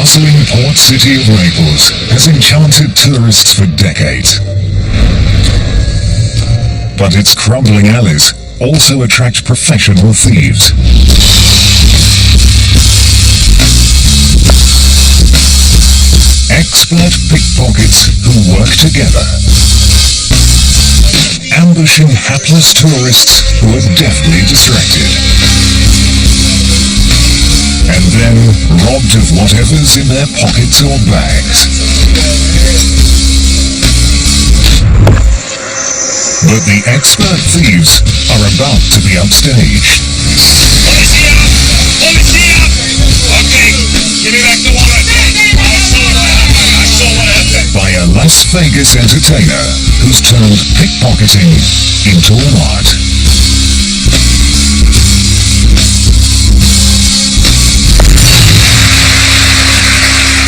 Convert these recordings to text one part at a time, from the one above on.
bustling port city of Naples has enchanted tourists for decades. But its crumbling alleys also attract professional thieves. Expert pickpockets who work together, ambushing hapless tourists who are deftly distracted, and then robbed of whatever's in their pockets or bags. But the expert thieves are about to be upstaged. Policia! Okay, give me back the wallet. I saw what happened. By a Las Vegas entertainer who's turned pickpocketing into an art.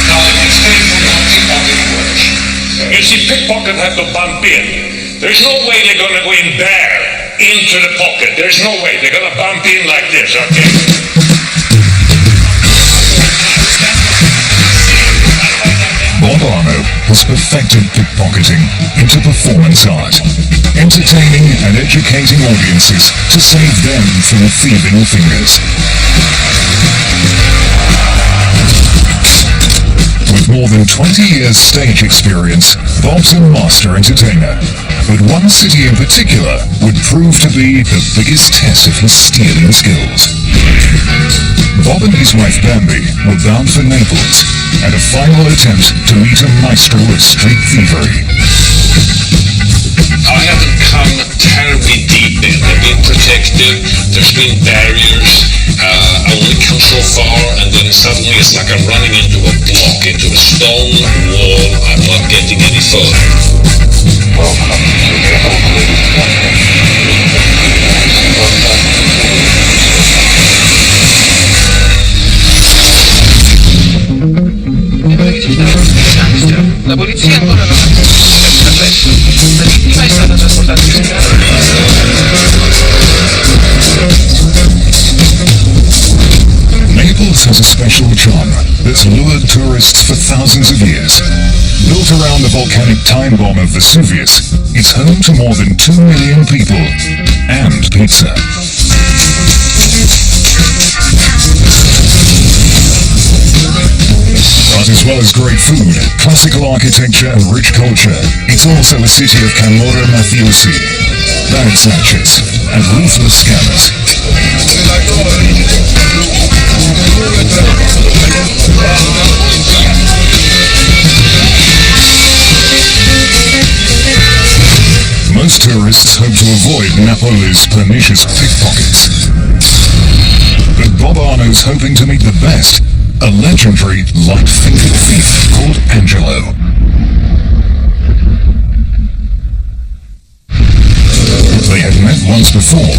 Now let me explain to you how pickpocketing works. You see, pickpocket have to bump in. There's no way they're gonna go in bare into the pocket. There's no way. They're gonna bump in like this, okay? Bob Arno has perfected pickpocketing into performance art, entertaining and educating audiences to save them from thieving fingers. With more than 20 years stage experience, Bob's a master entertainer. But one city in particular would prove to be the biggest test of his stealing skills. Bob and his wife Bambi were bound for Naples and a final attempt to meet a maestro of street thievery. I haven't come terribly deep in. I've been protected. There's been barriers. I only come so far, and then suddenly it's like I'm running into a block, into a stone wall. I'm not getting any further. Welcome to La polizia ancora non ha conosciuto l'arresto. La vittima è stata trasportata in ospedale. Naples has a special charm that's lured tourists for thousands of years. Built around the volcanic time bomb of Vesuvius, it's home to more than 2 million people and pizza. But as well as great food, classical architecture and rich culture, it's also a city of camorra mafiosi, bag snatchers, and ruthless scammers. Most tourists hope to avoid Napoli's pernicious pickpockets. But Bob Arno's hoping to meet the best, a legendary light-fingered thief called Angelo. They had met once before.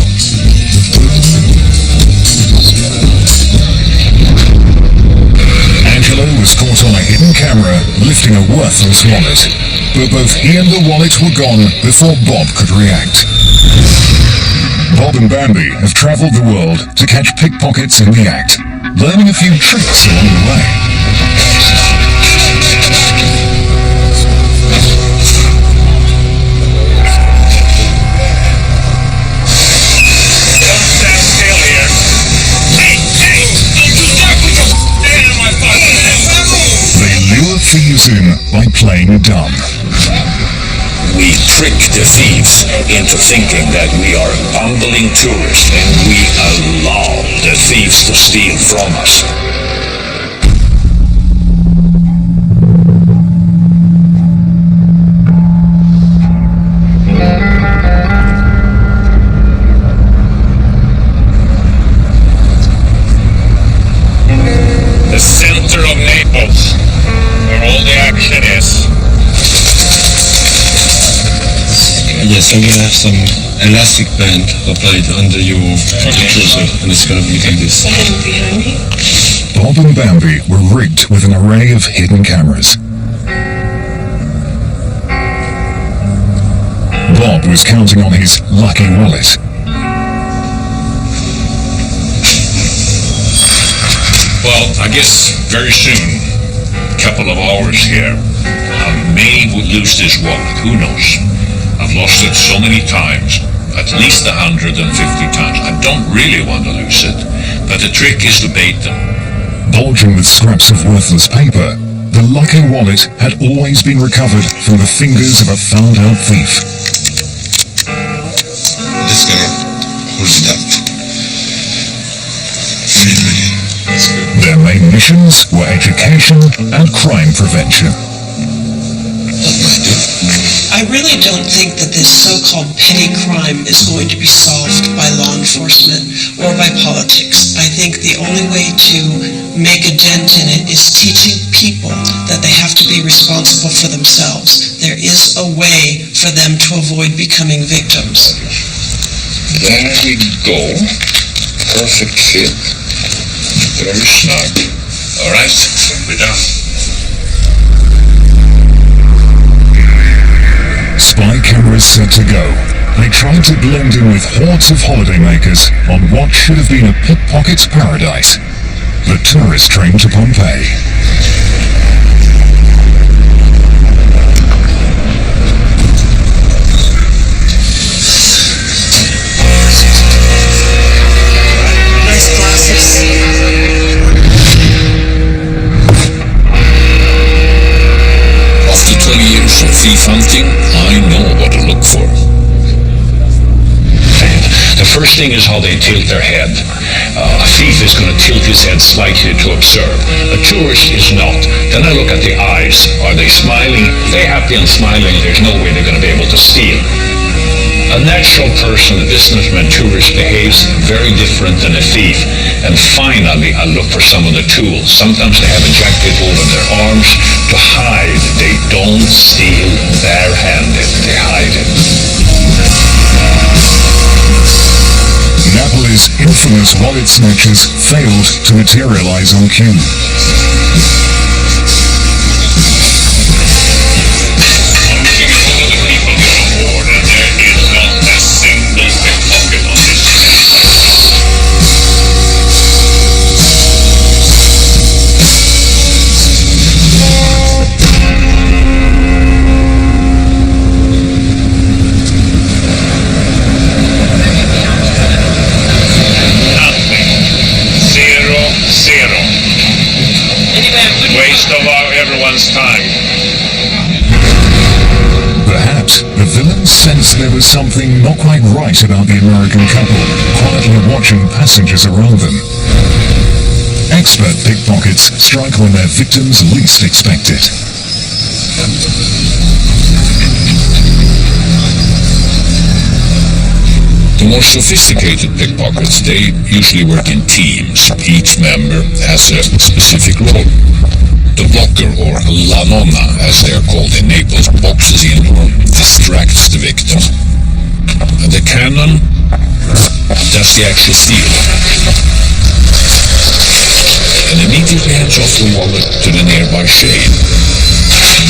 Angelo was caught on a hidden camera lifting a worthless wallet, but both he and the wallet were gone before Bob could react. Bob and Bambi have traveled the world to catch pickpockets in the act, learning a few tricks along the way. Don't stand still here. Hey, don't you dare put your hand in my pocket. They lure thieves in by playing dumb. We trick the thieves into thinking that we are bumbling tourists, and we allow the thieves to steal from us. The center of Naples, where all the action is. Yes, I'm gonna have some elastic band applied under your trousers, and it's gonna be like this. Bob and Bambi were rigged with an array of hidden cameras. Bob was counting on his lucky wallet. Well, I guess very soon couple of hours here, I may lose this wallet. Who knows? I've lost it so many times, at least 150 times. I don't really want to lose it, but the trick is to bait them. Bulging with scraps of worthless paper, the lucky wallet had always been recovered from the fingers of a found-out thief. Just gonna hold it up. Really. That's good. Their main missions were education and crime prevention. That might do. I really don't think that this so-called petty crime is going to be solved by law enforcement or by politics. I think the only way to make a dent in it is teaching people that they have to be responsible for themselves. There is a way for them to avoid becoming victims. There we go. Perfect fit. Very snug. All right, we're done. Spy cameras set to go. They tried to blend in with hordes of holidaymakers on what should have been a pickpocket's paradise. The tourist train to Pompeii. Nice glasses. After 20 years of thief hunting, I know what to look for. The first thing is how they tilt their head. A thief is going to tilt his head slightly to observe. A tourist is not. Then I look at the eyes. Are they smiling? If they're happy and smiling, there's no way they're going to be able to steal. A natural person, a businessman, tourist behaves very different than a thief. And finally, I look for some of the tools. Sometimes they have a jacket over their arms to hide. They don't steal barehanded. They hide it. Napoli's infamous wallet snatchers failed to materialize on cue. Perhaps the villains sensed there was something not quite right about the American couple, quietly watching passengers around them. Expert pickpockets strike when their victims least expect it. The more sophisticated pickpockets, they usually work in teams. Each member has a specific role. The blocker, or la nonna, as they are called in Naples, boxes in or distracts the victim. And the cannon does the actual steal. And immediately hands off the wallet to the nearby shade.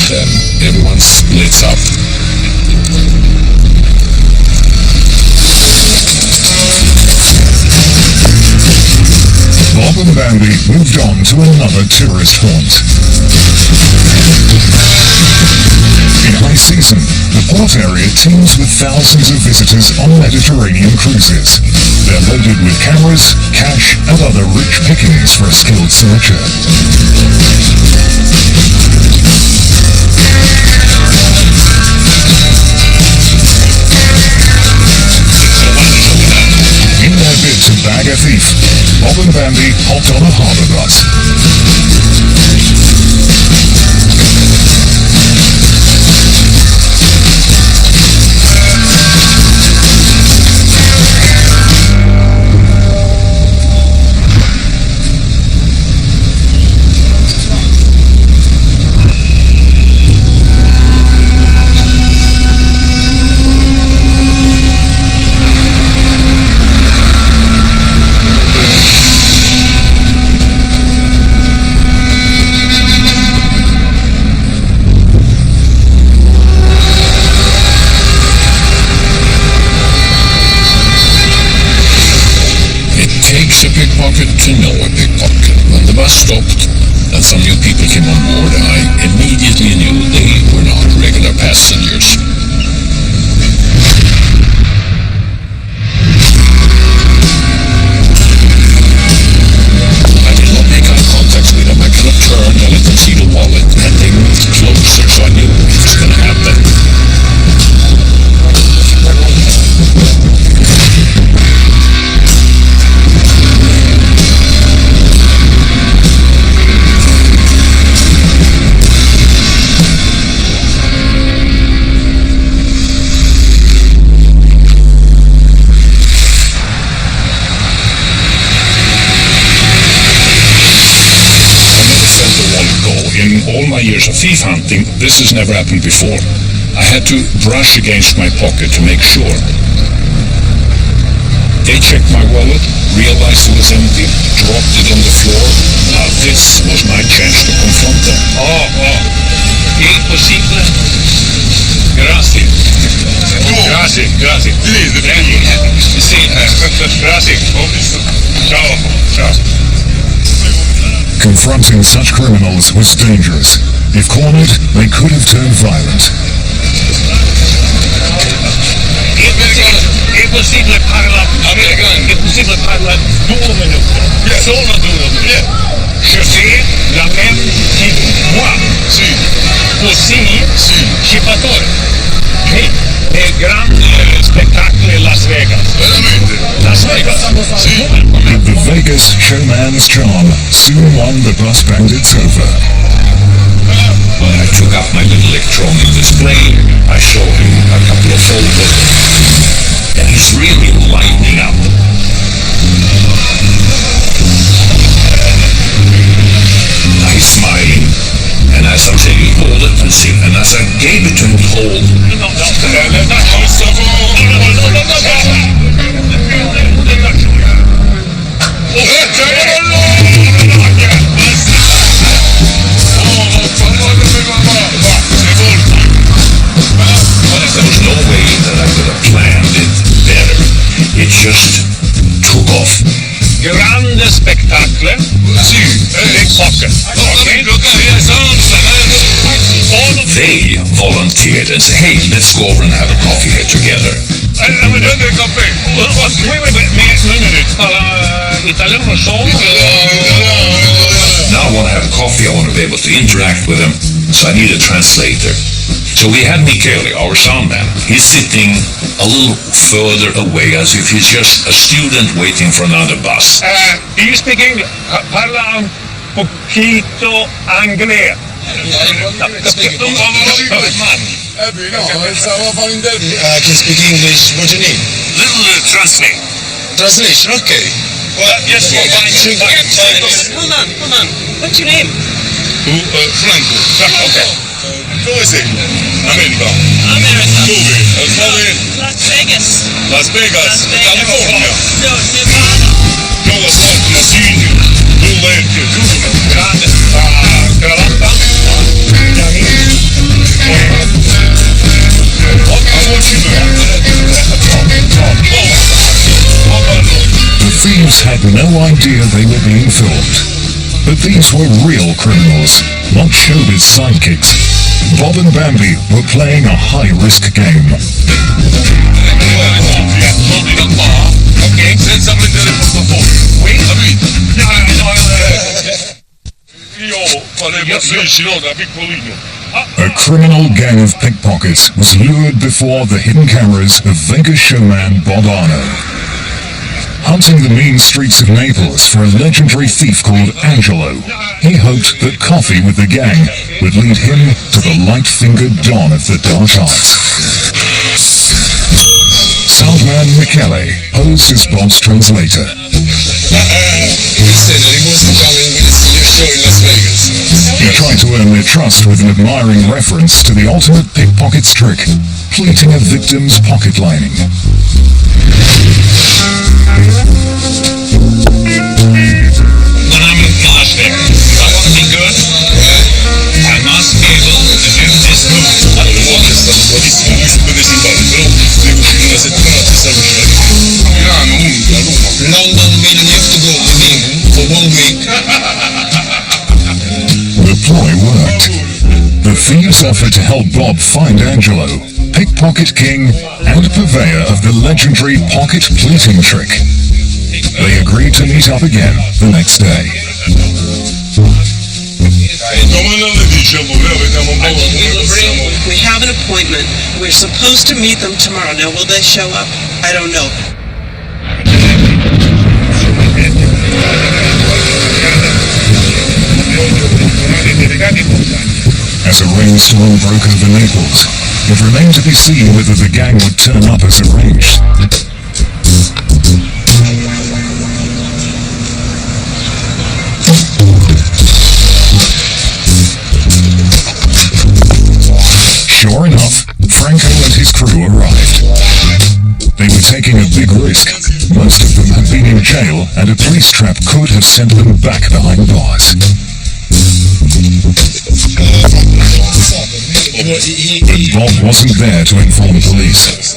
Then everyone splits up. Bob and Bambi moved on to another tourist haunt. In high season, the port area teems with thousands of visitors on Mediterranean cruises. They're loaded with cameras, cash, and other rich pickings for a skilled searcher. In their bid to bag a thief, Bob and Bambi hopped on a harbour bus. To know a pickpocket. When the bus stopped and some new people came on board, I passengers. I did not make eye contact with them. I kind of turned and let them see the wallet, and they moved closer, so I knew it was going to happen. In all my years of thief hunting, this has never happened before. I had to brush against my pocket to make sure. They checked my wallet, realized it was empty, dropped it on the floor. Now this was my chance to confront them. È possibile? Grazie. Grazie. Sì, grazie. Ciao. Confronting such criminals was dangerous. If cornered, they could have turned violent. È possibile parlare 2 minuti? Solo 2 minuti. Je fais la même que moi. Sì. Così ci fattore. Nel grande spettacolo in Las Vegas. Veramente? Las Vegas. Sì. But the Vegas showman's charm soon won the bus bandits over. When I took up my little electronic display, I showed him a couple of photos, and he's really lighting up. Now he's smiling, and as I'm saying, hold it, and as I gave it to him to hold, there was no way that I could have planned it better. It just took off. Grande spettacolo. Pickpocket. They volunteered and said, hey, let's go over and have a coffee here together. Now I want to have coffee, I want to be able to interact with them, so I need a translator. So we had Michele, our sound man. He's sitting a little further away as if he's just a student waiting for another bus. Do you speak English? Parla un poquito inglese. No, stavo a fare un interview. I can speak English. What do you need? Little translate. Translation, okay. Well, yes, fine. Hold on. What's your name? Franco. Okay. Dove sei? America. America. Dove? Las Vegas. Las Vegas. California. No, Nevada. California. Senior. Grande. Cravatta. The thieves had no idea they were being filmed. But these were real criminals, not showbiz sidekicks. Bob and Bambi were playing a high-risk game. Ok, senza prendere portafoglio. Capito? Io facevo 10 da piccolino. A criminal gang of pickpockets was lured before the hidden cameras of Vegas showman Bob Arno. Hunting the mean streets of Naples for a legendary thief called Angelo, he hoped that coffee with the gang would lead him to the light-fingered Don of the dark arts. Soundman Michele posed as Bob's translator. He said that he wasn't coming with his new show in Las Vegas. He tried to earn their trust with an admiring reference to the ultimate pickpocket's trick, pleating a victim's pocket lining. When I'm in Las Vegas, if I want to be good, I must be able to do this move. Allora, è stato bravissimo, lui sapeva si fare, però devo uscire una settimana ci sta uscendo. Milano, unica, Roma. London, Milan, you have to go with England for 1 week. The ploy worked. The thieves Police offered to help Bob find Angelo, Pickpocket King and purveyor of the legendary pocket pleating trick. They agreed to meet up again the next day. We have an appointment. We're supposed to meet them tomorrow. Now, will they show up? I don't know. As a rainstorm broke over Naples, it remained to be seen whether the gang would turn up as arranged. Sure enough, Franco and his crew arrived. They were taking a big risk. Most of them had been in jail, and a police trap could have sent them back behind bars. But Bob wasn't there to inform police.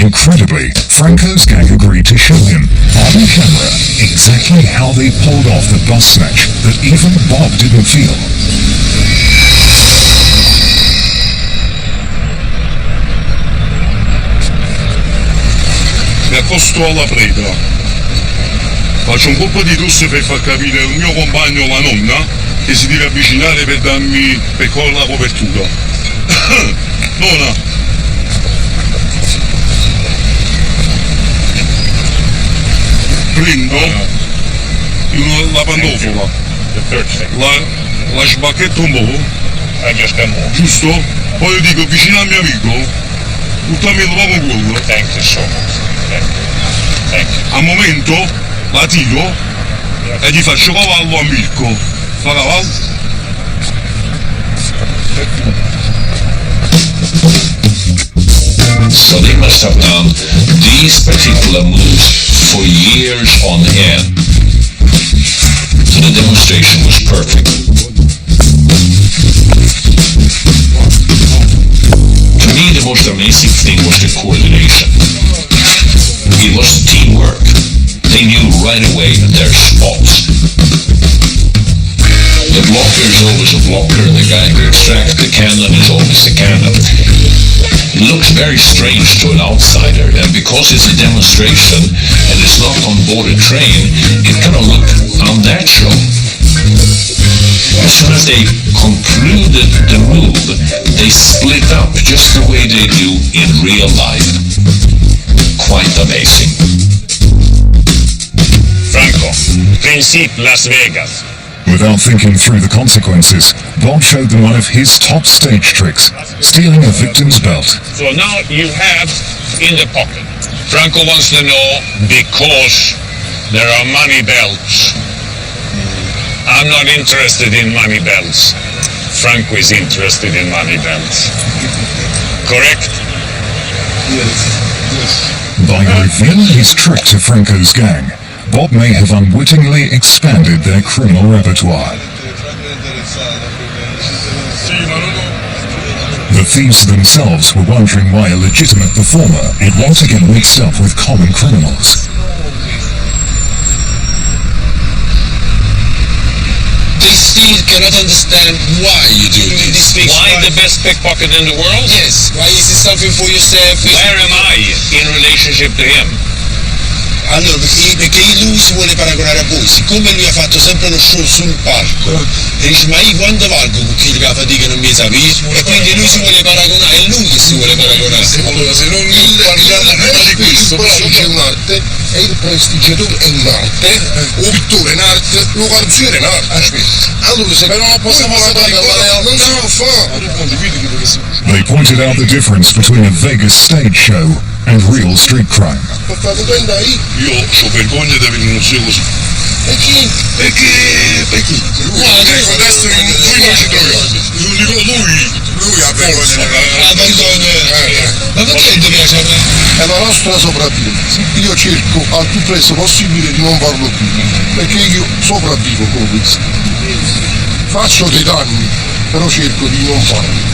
Incredibly, Franco's gang agreed to show him, on camera, exactly how they pulled off the bus snatch that even Bob didn't feel. Mi accosto alla preda, faccio un colpo di tosse per far capire al mio compagno, la nonna, che si deve avvicinare per darmi la copertura. Nonna! Prendo la pantofola, la sbacchetto un po', giusto? Poi io dico vicino al mio amico, buttami il nuovo gol. Thank you so much. Thank you. Al momento la tiro e gli faccio cavallo a Mirko. Fa cavallo? So they must have done these particular moves for years on end. So the demonstration was perfect. To me, the most amazing thing was the coordination. It was teamwork. They knew right away their spots. The blocker is always a blocker, the guy who extracts the cannon is always a cannon. It looks very strange to an outsider, and because it's a demonstration and it's not on board a train, it kind of looked unnatural. As soon as they concluded the move, they split up just the way they do in real life. Quite amazing. Franco, Principe Las Vegas. Without thinking through the consequences, Bob showed them one of his top stage tricks, stealing a victim's belt. So now you have in the pocket. Franco wants to know because there are money belts. I'm not interested in money belts. Franco is interested in money belts. Correct? By revealing his trick to Franco's gang, Bob may have unwittingly expanded their criminal repertoire. The thieves themselves were wondering why a legitimate performer would want to get mixed up with common criminals. They still cannot understand why you do this. Why the best pickpocket in the world? Yes, why is it something for yourself? Where am I in relationship to him? Allora, perché lui si vuole paragonare a voi, siccome lui ha fatto sempre lo show sul palco, e dice ma io quanto valgo con chi la fatica non mi sapete? E quindi lui si vuole paragonare, è lui che si vuole paragonare. Allora, se non parliamo prima di questo, però c'è un'arte, e il prestigiatore è un'arte, o pittore è un'arte, lo carabiniere è un'arte. Allora, se però non possiamo parlare, non si può fare. They pointed out the difference between a Vegas stage show and real street crime. Io ho vergogna di avere uno zio così. Perché? Guarda, adesso qui non ci troviamo. Lo dico lui ha vergogna. Ma perché ti piace a me? È la nostra sopravvivenza. Io cerco al più presto possibile di non farlo più, perché io sopravvivo con questo. Faccio dei danni, però cerco di non farli.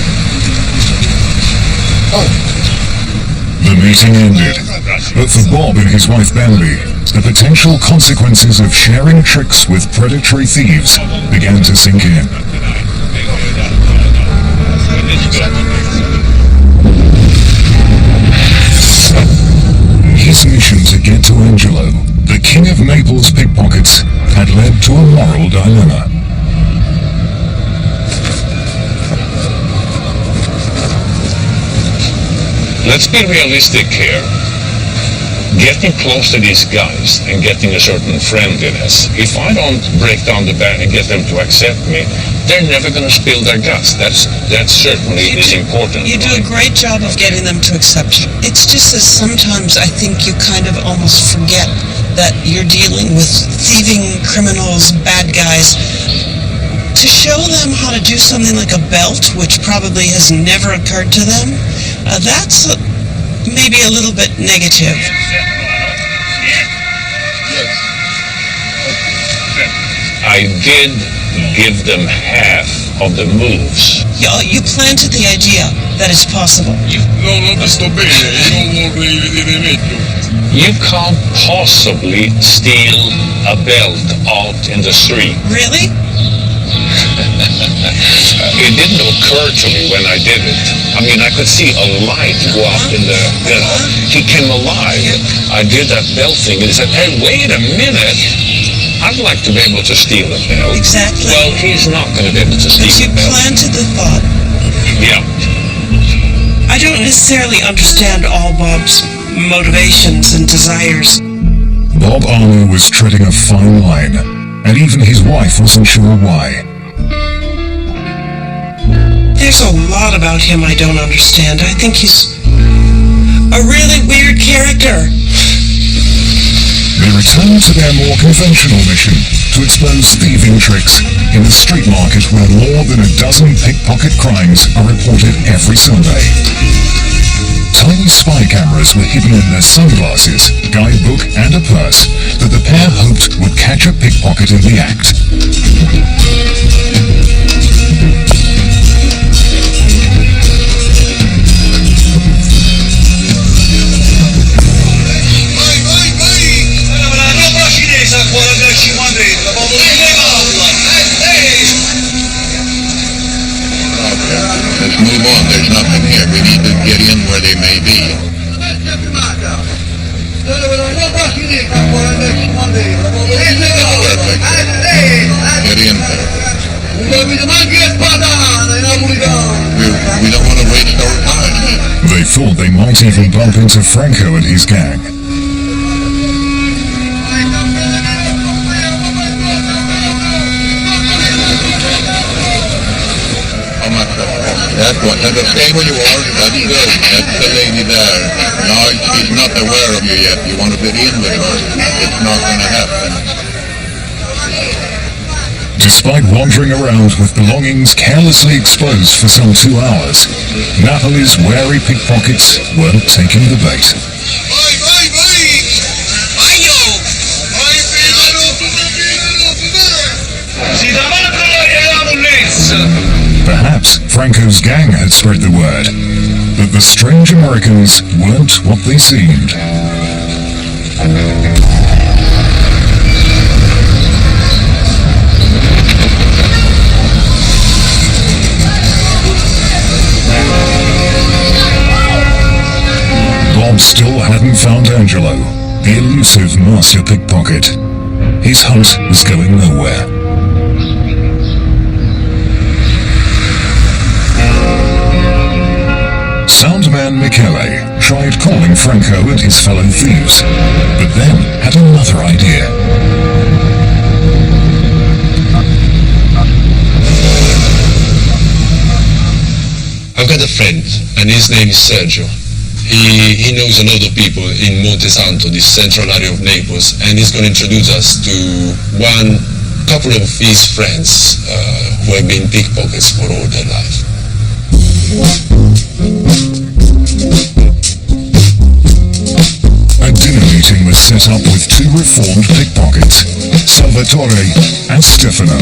The meeting ended, but for Bob and his wife Bambi, the potential consequences of sharing tricks with predatory thieves began to sink in. king of Naples pickpockets had led to a moral dilemma. Let's be realistic here. Getting close to these guys and getting a certain friendliness, if I don't break down the barrier and get them to accept me, they're never going to spill their guts. That certainly is important. You do a great job of getting them to accept you. It's just that sometimes I think you kind of almost forget that you're dealing with thieving criminals, bad guys. To show them how to do something like a belt, which probably has never occurred to them, that's maybe a little bit negative. I did give them half of the moves. You planted the idea that it's possible. You can't possibly steal a belt out in the street. Really? It didn't occur to me when I did it. I mean, I could see a light go up in the, he came alive. I did that belt thing and he said, hey, wait a minute. I'd like to be able to steal a belt. Exactly. Well, he's not going to be able to steal But you a belt. planted the thought. Yeah. I don't necessarily understand all Bob's motivations and desires. Bob Armour was treading a fine line, and even his wife wasn't sure why. There's a lot about him I don't understand. I think he's a really weird character. They returned to their more conventional mission to expose thieving tricks in the street market where more than a dozen pickpocket crimes are reported every Sunday. Tiny spy cameras were hidden in their sunglasses, guidebook and a purse that the pair hoped would catch a pickpocket in the act. Let's move on. There's nothing here. We need to get in where they may be. Perfect. Get in there. We don't want to waste our time. They thought they might even bump into Franco and his gang. That's what. Stay where you are. That's good. That's the lady there. No, she's not aware of you yet. You want to get in with her. It's not going to happen. Despite wandering around with belongings carelessly exposed for some 2 hours, Napoli's wary pickpockets weren't taking the bait. Perhaps Franco's gang had spread the word that the strange Americans weren't what they seemed. Bob still hadn't found Angelo, the elusive master pickpocket. His hunt was going nowhere. Soundman Michele tried calling Franco and his fellow thieves, but then had another idea. I've got a friend, and his name is Sergio. He knows a lot of people in Monte Santo, this central area of Naples, and he's going to introduce us to couple of his friends who have been pickpockets for all their life. A dinner meeting was set up with 2 reformed pickpockets, Salvatore and Stefano.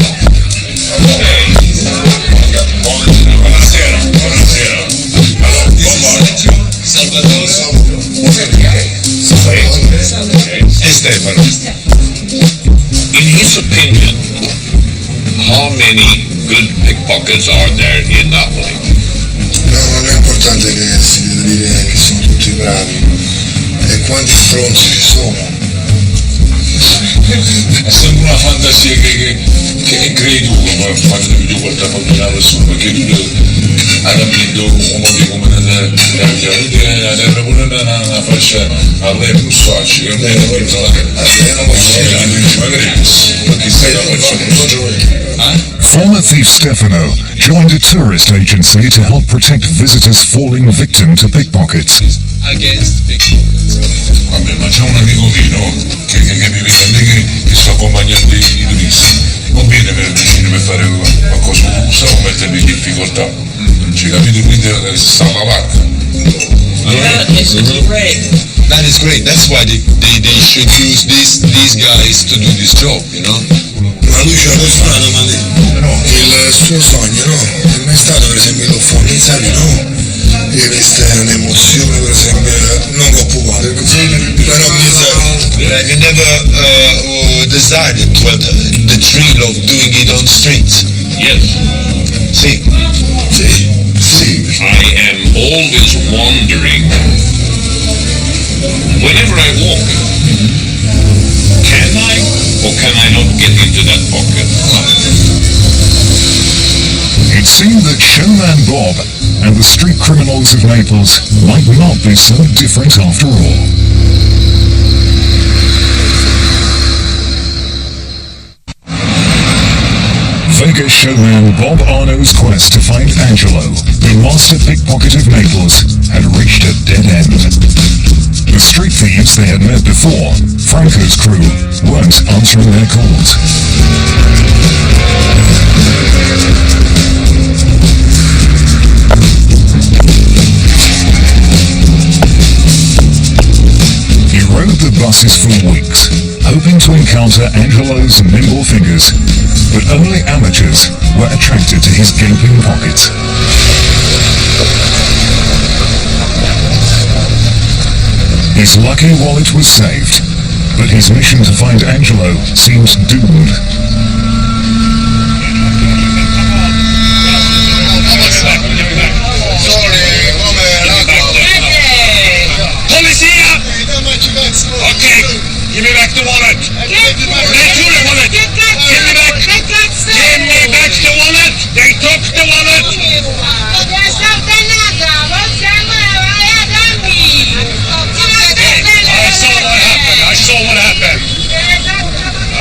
Stefano, in his opinion, how many good pickpockets are there in Napoli? No, non è importante che si deve dire che sono tutti bravi, è quanti stronzi ci sono. È sempre una fantasia che crei tu quando devi guardare una persona, perché tu hai capito come nella terra pure una fascia a lei non so, che non è Former thief Stefano joined a tourist agency to help protect visitors falling victim to pickpockets. Against pickpockets. Vabbè, ma c'è un amico mio che mi viene che sto accompagnando i turisti. Non viene vicino per fare qualcosa con usa o mettermi in difficoltà. Ci capito, quindi sta alla vacca. That is great. That's why they should use these guys to do this job, you know? Ma lui c'ha strano, ma il suo sogno, no? Non è stato per esempio lo fornizzare, no? E questa è un'emozione, per esempio, non occupata. Però you never decided the thrill of doing it on streets. Yes. See. I am always wondering, whenever I walk, can I or can I not get into that pocket? It seemed that showman Bob and the street criminals of Naples might not be so different after all. Vegas showman Bob Arno's quest to find Angelo, the master pickpocket of Naples, had reached a dead end. The street thieves they had met before, Franco's crew, weren't answering their calls. He rode the buses for weeks, hoping to encounter Angelo's nimble fingers, but only amateurs were attracted to his gaping pockets. His lucky wallet was saved, but his mission to find Angelo seemed doomed. Okay, give me back the wallet. Give me back the wallet. Give me back the wallet. They took the wallet. I saw what happened.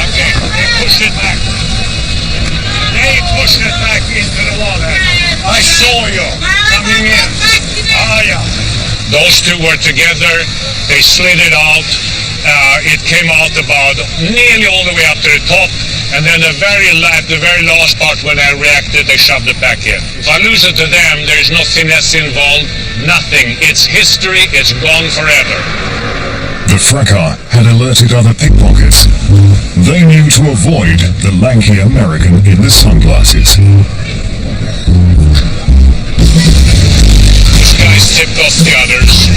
Okay, they pushed it back. They pushed it back into the wallet. I saw you coming in. Ah, yeah. Those two were together. They slid it out. It came out about nearly all the way up to the top, and then the very last part when I reacted, they shoved it back in. If I lose it to them, there's no finesse involved, nothing. It's history, it's gone forever. The fracas had alerted other pickpockets. They knew to avoid the lanky American in the sunglasses. These guys tipped off the others.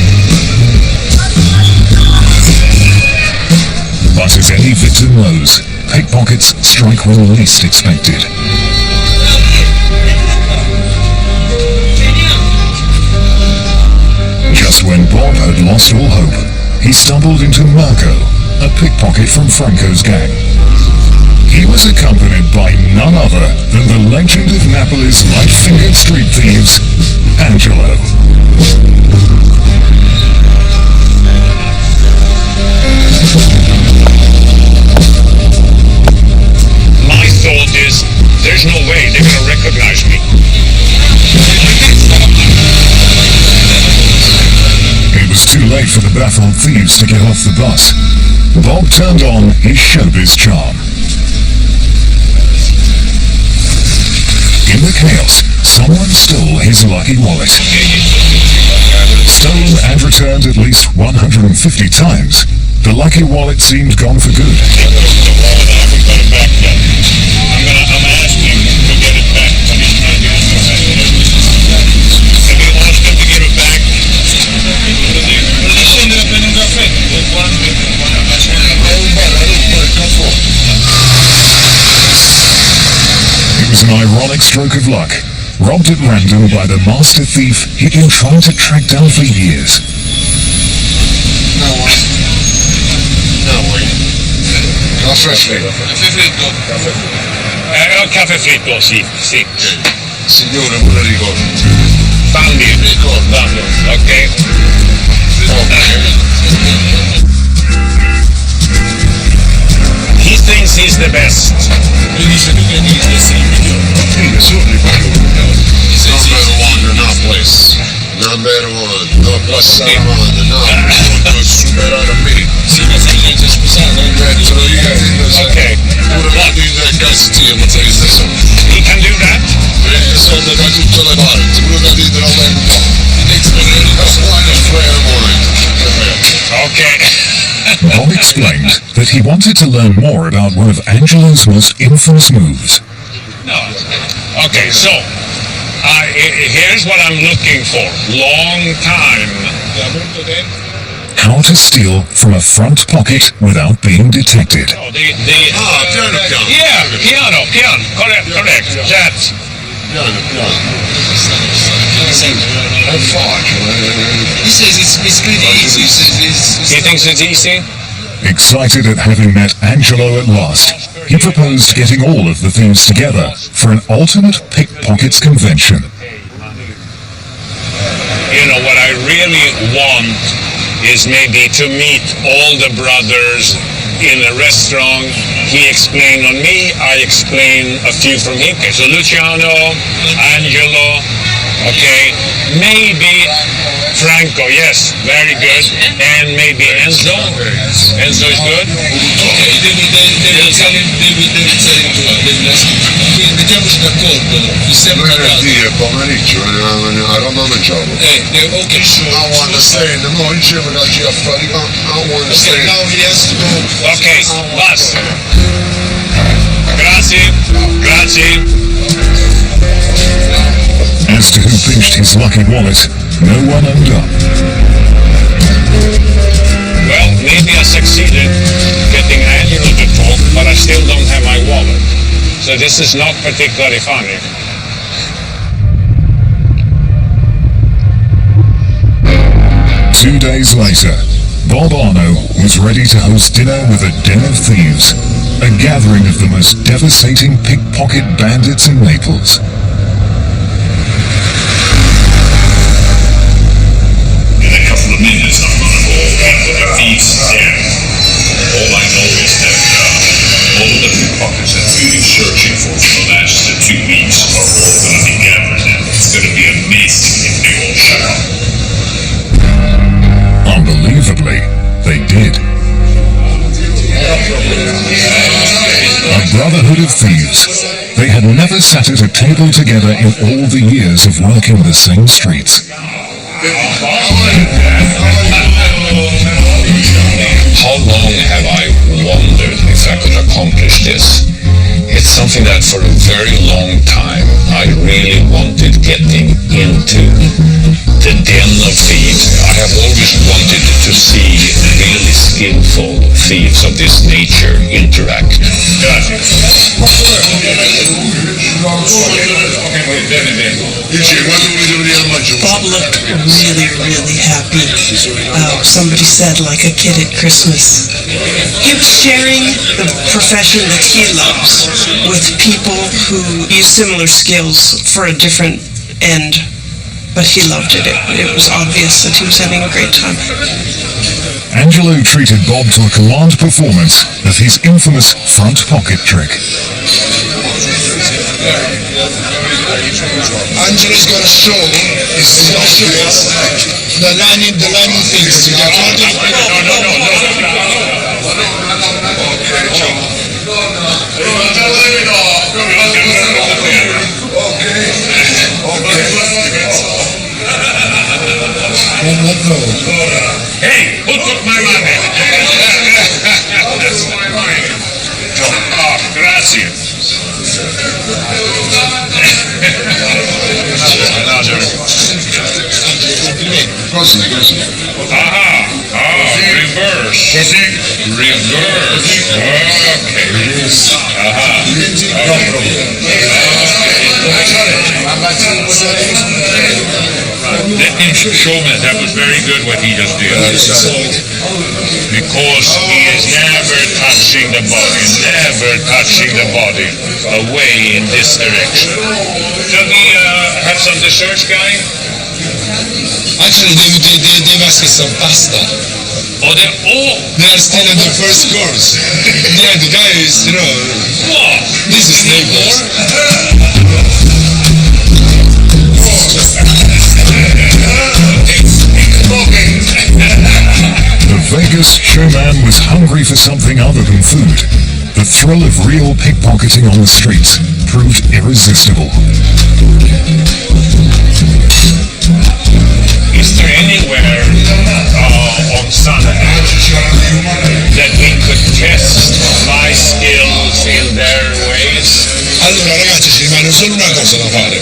But as any victim knows, pickpockets strike when least expected. Just when Bob had lost all hope, he stumbled into Marco, a pickpocket from Franco's gang. He was accompanied by none other than the legend of Napoli's light-fingered street thieves, Angelo. My thought is, there's no way they're gonna recognize me. It was too late for the baffled thieves to get off the bus. Bob turned on his showbiz charm. In the chaos, someone stole his lucky wallet. Stolen and returned at least 150 times, the lucky wallet seemed gone for good. I'm asking to get it back, but he's trying to get it back. If he wants them to give it back, It was an ironic stroke of luck, robbed at random by the master thief he'd been trying to track down for years. Caffè freddo. Caffè fritto, sì. Signore, me lo ricordo. Bambi, ricordando, ok? He thinks he's the best. Lui dice tu che sei il migliore. Io sono il migliore. Number one in our place. Number one. No passare avanti, no. Non superare me. Sì, ma sei legge scusato. Mettono io. Ok. Pure la vita in casa tia, ma sei stesso. He can do that? Sono da tutte le parti, pure da vita la venta. That's why the prayer morning. Okay. Bob explained that he wanted to learn more about one of Angelo's most infamous moves. No. Okay, so here's what I'm looking for. Long time. How to steal from a front pocket without being detected. Oh, Piano. yeah, piano. Correct. That's. Piano. È facile. He says it's pretty easy. He thinks it's easy? Excited at having met Angelo at last, he proposed getting all of the thieves together for an ultimate pickpockets convention. You know, what I really want is maybe to meet all the brothers in a restaurant. He explained on me, I explain a few from him. Okay, so Luciano, Angelo, okay, maybe Franco, yes, very good, and maybe Enzo. Enzo is good. Okay, they will tell him to mettiamoci d'accordo, fissiamo una data. Venerdì e pomeriggio a Roma mangiamo. Okay, sure. I want to stay in the morning, I want to stay. Okay, now he has to go. Okay, basta. Grazie. As to who pinched his lucky wallet, no one owned up. Well, maybe I succeeded getting Angelo to talk, but I still don't have my wallet. So this is not particularly funny. Two days later, Bob Arno was ready to host dinner with a den of thieves, a gathering of the most devastating pickpocket bandits in Naples. In a couple of minutes, I'm going to go into the thieves' den. All I know is that all of the pickpockets that we've been searching for the last 2 weeks are all going to be gathered, and it's going to be amazing if they all show up. Unbelievably, they did. A brotherhood of thieves. They had never sat at a table together in all the years of working the same streets. How long have I wondered if I could accomplish this? It's something that for a very long time I really wanted getting into. The den of thieves. I have always wanted to see really skillful thieves of this nature interact. Bob looked really, really happy. Somebody said, like a kid at Christmas. He was sharing the profession that he loves with people who use similar skills for a different end, but he loved it. It was obvious that he was having a great time. Angelo treated Bob to a command performance of his infamous front pocket trick. Angelo's gonna show the lining things together. Hey, who took my money? That's my money. Oh, grazie. Reverse. Reverse. Okay. let him show me. That was very good what he just did. Because he is never touching the body away in this direction. Shall we have some desserts, guy? Actually, they've asked us some pasta. They are still in the first course. Yeah, the guy is, What? This is Naples. The Vegas showman was hungry for something other than food. The thrill of real pickpocketing on the streets proved irresistible. Is there anywhere on Sunday that we could test my skills in their ways? Allora ragazzi, ci rimane solo una cosa da fare.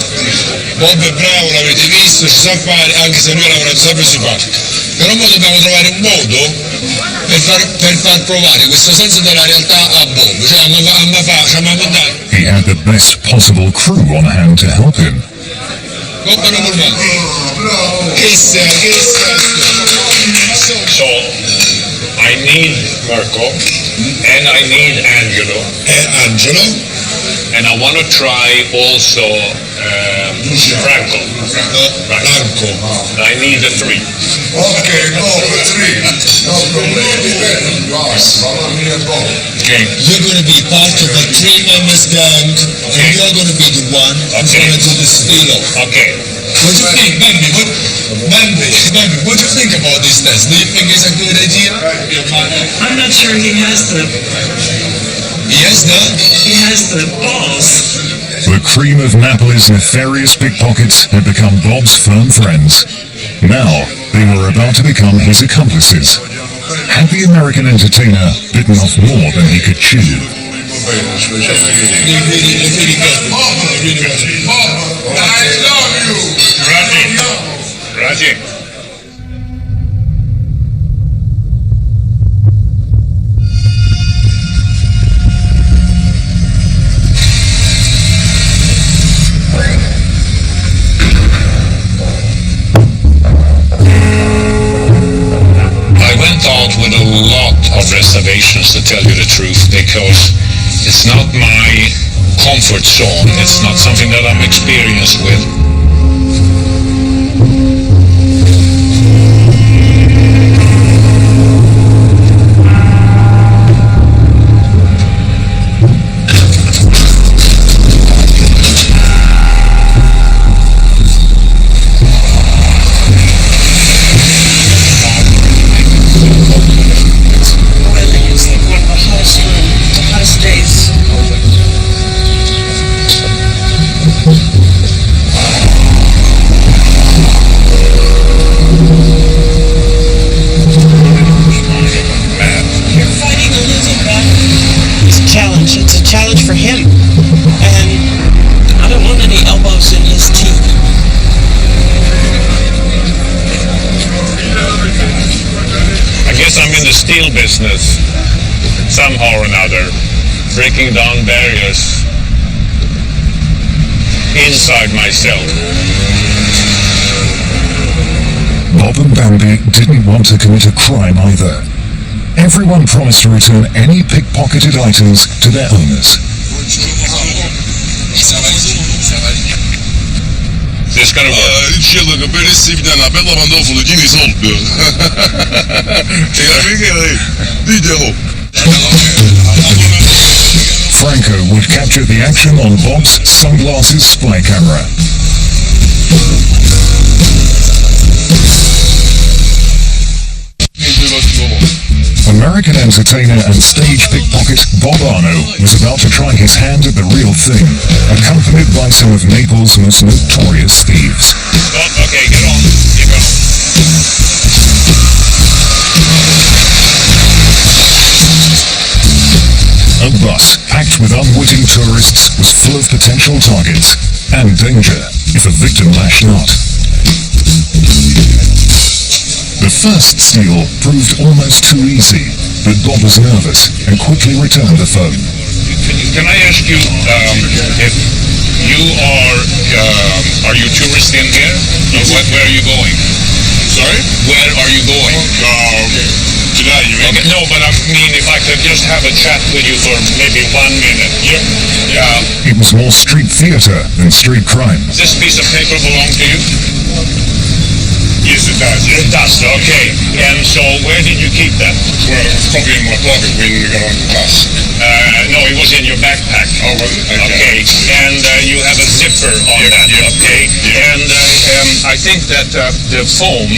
Bob è bravo, l'avete visto, ci sa fare, anche se lui ha lavorato sempre sui parchi. Però poi dobbiamo trovare un modo per far provare questo senso della realtà a Bob. Cioè a mandare. He had the best possible crew on hand to help him. Bob non normale. Che sta. So, I need Mirko, and I need Angelo. Angelo. And I want to try also Franco. I need the three. Okay, go for three. No problem. Okay. You're going to be part of a three-members gang, and you're going to be the one who's going to do the steal-off. Okay. What do you think, Bambi, what do you think about this test? Do you think it's a good idea? I'm not sure he has the balls. The cream of Napoli's nefarious pickpockets had become Bob's firm friends. Now, they were about to become his accomplices. Had the American entertainer bitten off more than he could chew? I love you. Raji. I went out with a lot of reservations, to tell you the truth, because it's not my comfort zone. It's not something that I'm experienced with. Business somehow or another, breaking down barriers inside myself. Bob and Bambi didn't want to commit a crime either. Everyone promised to return any pickpocketed items to their owners. This gonna work. Diceva che per essere una bella pantofolo tieni i soldi. Ditelo. Franco would capture the action on Bob's sunglasses spy camera. American entertainer and stage pickpocket Bob Arno was about to try his hand at the real thing, accompanied by some of Naples' most notorious thieves. Oh, okay, get on. Keep on. A bus packed with unwitting tourists was full of potential targets and danger if a victim lashed out. The first steal proved almost too easy, but Bob was nervous and quickly returned the phone. Can I ask you if you are you tourists in here? Where are you going? Sorry? Where are you going? Okay. Today, you mean? Okay, no, but I mean, if I could just have a chat with you for maybe 1 minute. It was more street theatre than street crime. Does this piece of paper belong to you? Yes, it does. It does, okay. And so where did you keep that? Well, it's probably in my pocket when we got on the bus. No, it was in your backpack. Oh, was it? Okay. And you have a zipper on that, okay? And I think that the phone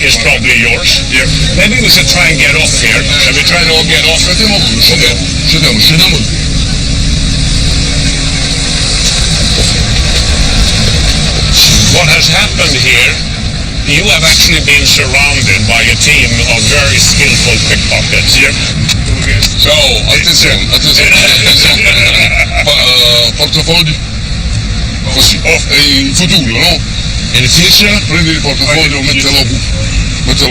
is probably yours. Yep. Maybe we should try and get off here. Shall we try to all get off? Scendiamo. What has happened here, you have actually been surrounded by a team of very skillful pickpockets. Yep. So, attenzione. Portafogli. Così. In futuro, no? In the future, Prendi il portafoglio, mettilo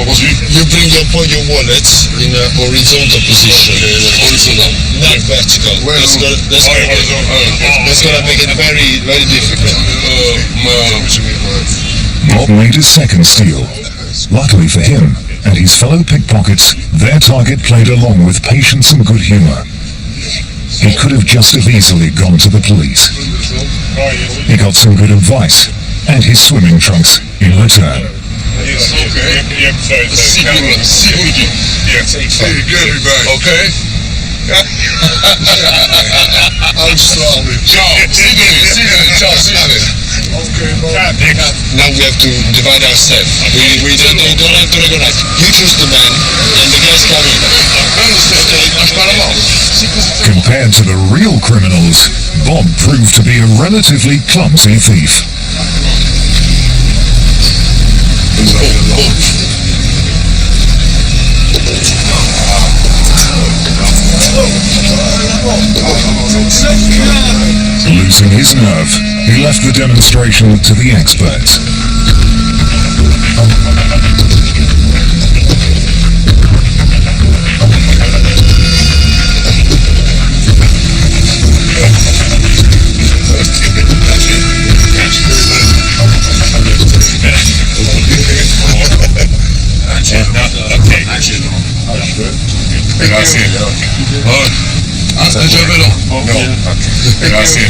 così. you bring your wallet in a horizontal position, Orizzontale. not vertical. That's gonna make it very, very difficult. Bob made his second steal. Luckily for him and his fellow pickpockets, their target played along with patience and good humour. He could have just as easily gone to the police. He got some good advice and his swimming trunks in return. Sicurity. Get me back. Okay? I'm sorry. Ciao. Now we have to divide our step. We don't have to recognize. You choose the man, and the guys come in. Compared to the real criminals, Bob proved to be a relatively clumsy thief. Losing his nerve, he left the demonstration to the experts. Grazie. Grazie.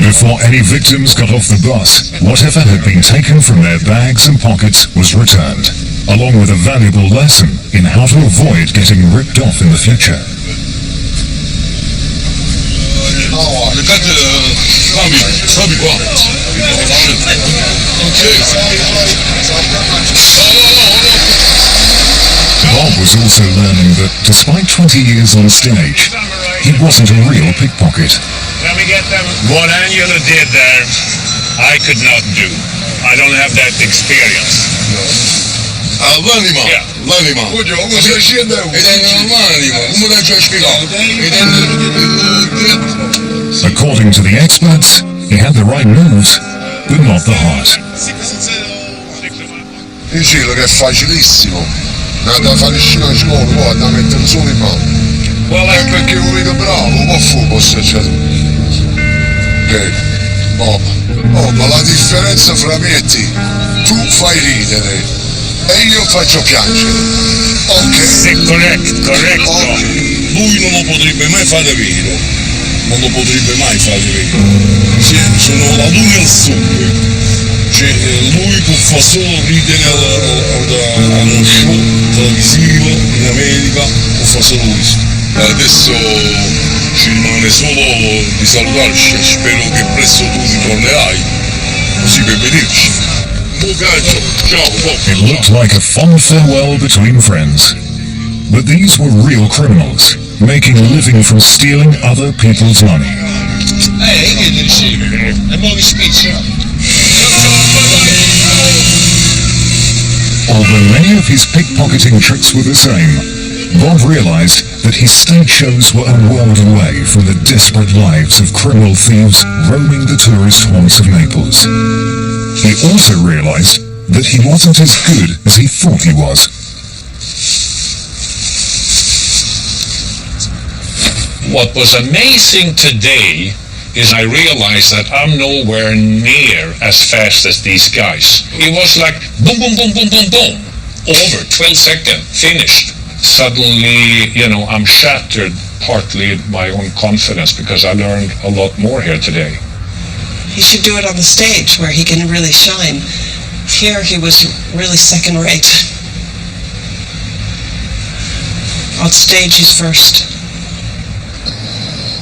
Before any victims got off the bus, whatever had been taken from their bags and pockets was returned, along with a valuable lesson in how to avoid getting ripped off in the future. Fammi qua. Bob was also learning that despite 20 years on stage, he wasn't a real pickpocket. Let me get them. What Angela did there, I could not do. I don't have that experience. L'anima. Come stai scendendo? Ed è l'anima. Come l'hai già spiegato? According to the experts, he had the right moves, but not the heart. Dicevo che è facilissimo. Andate a fare scena a scuola, poi andate a mettere solo in mano. Perché lo vedo bravo, ma fu posso accedere. Ok, Bob, la differenza fra me e te, tu fai ridere e io faccio piangere. Ok? Sì, corretto. Okay. Lui non lo potrebbe mai fare vero. Non lo potrebbe mai fare vero. Sono la luna e il sole. Cioè, lui può fare solo ridere a uno show televisivo in America, può fare solo questo. Adesso ci rimane solo di salutarci, spero che presto tu ritornerai, così per vederci. Buon viaggio, ciao Bob. It looked like a fond farewell between friends. But these were real criminals, making a living from stealing other people's money. Che dicevi? E mo' vi spiccia. Although many of his pickpocketing tricks were the same, Bob realized that his stage shows were a world away from the desperate lives of criminal thieves roaming the tourist haunts of Naples. He also realized that he wasn't as good as he thought he was. What was amazing today is I realized that I'm nowhere near as fast as these guys. It was like boom, boom, boom, boom, boom, boom. Over 12 seconds, finished. Suddenly, I'm shattered partly my own confidence because I learned a lot more here today. He should do it on the stage where he can really shine. Here he was really second rate. On stage he's first.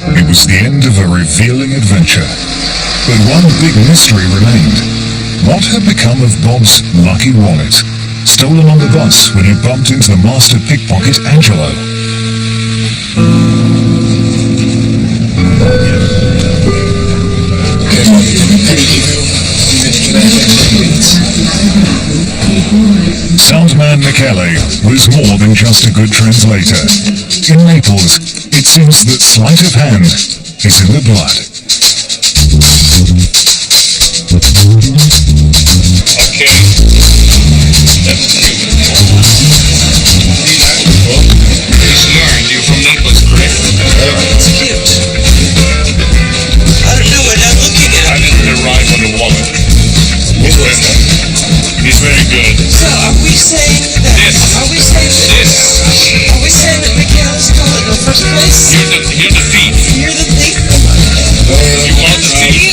It was the end of a revealing adventure. But one big mystery remained. What had become of Bob's lucky wallet? Stolen on the bus when he bumped into the master pickpocket Angelo. Soundman Michele was more than just a good translator. In Naples, it seems that sleight of hand is in the blood. Okay. That's cute. He's learned. You're from Naples, correct? It's cute. I don't know what I'm looking I at. didn't arrive on the wallet. He's very good. So are we saying that? This. Are we saying that? This. Are we saying that Miguel's still in the first place? You're the thief. You're the thief. You are the thief.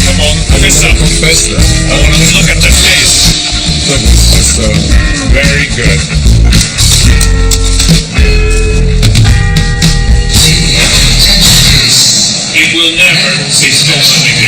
Come on. Fess up. I want to look at the face. Very good. It will never be stolen again.